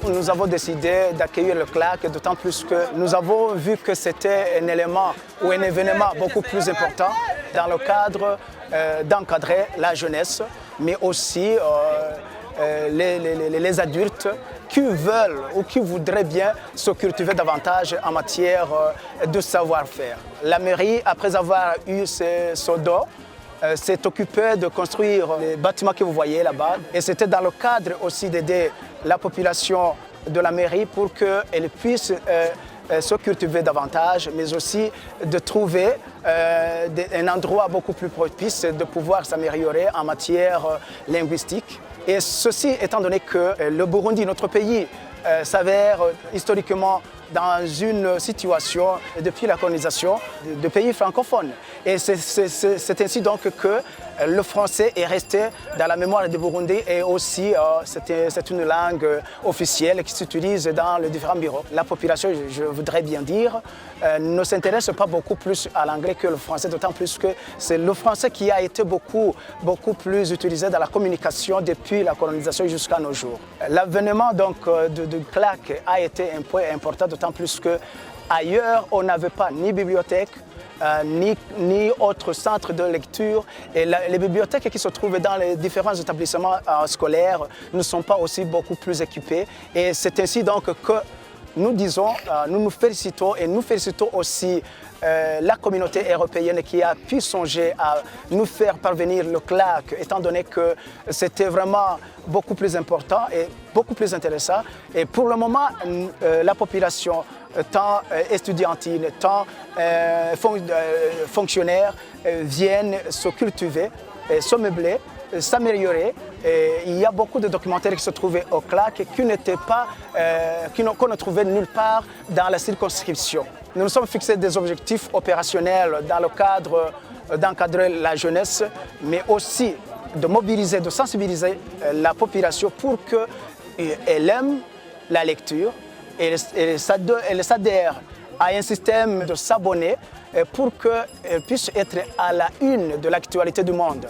Nous avons décidé d'accueillir le CLAC, d'autant plus que nous avons vu que c'était un élément ou un événement beaucoup plus important dans le cadre d'encadrer la jeunesse, mais aussi les adultes qui veulent ou qui voudraient bien se cultiver davantage en matière de savoir-faire. La mairie, après avoir eu ce don, s'est occupée de construire les bâtiments que vous voyez là-bas. Et c'était dans le cadre aussi d'aider la population de la mairie pour qu'elle puisse se cultiver davantage, mais aussi de trouver un endroit beaucoup plus propice de pouvoir s'améliorer en matière linguistique. Et ceci étant donné que le Burundi, notre pays, s'avère historiquement dans une situation depuis la colonisation de pays francophones. Et c'est ainsi donc que le français est resté dans la mémoire des Burundais et aussi c'est une langue officielle qui s'utilise dans les différents bureaux. La population, je voudrais bien dire, ne s'intéresse pas beaucoup plus à l'anglais que le français, d'autant plus que c'est le français qui a été beaucoup plus utilisé dans la communication depuis la colonisation jusqu'à nos jours. L'avènement donc du CLAC a été un point important, d'autant plus qu'ailleurs on n'avait pas ni bibliothèque, ni autre centre de lecture. Et les bibliothèques qui se trouvent dans les différents établissements scolaires ne sont pas aussi beaucoup plus équipées. Et c'est ainsi donc que nous disons, nous nous félicitons et nous félicitons aussi la communauté européenne qui a pu songer à nous faire parvenir le CLAC, étant donné que c'était vraiment beaucoup plus important et beaucoup plus intéressant. Et pour le moment, la population, tant étudiantine, tant fonctionnaires, viennent se cultiver, se meubler, s'améliorer. Il y a beaucoup de documentaires qui se trouvaient au CLAC qui n'étaient pas, qu'on ne trouvait nulle part dans la circonscription. Nous nous sommes fixés des objectifs opérationnels dans le cadre d'encadrer la jeunesse, mais aussi de mobiliser, de sensibiliser la population pour qu'elle aime la lecture et elle s'adhère à un système de s'abonner pour qu'elle puisse être à la une de l'actualité du monde.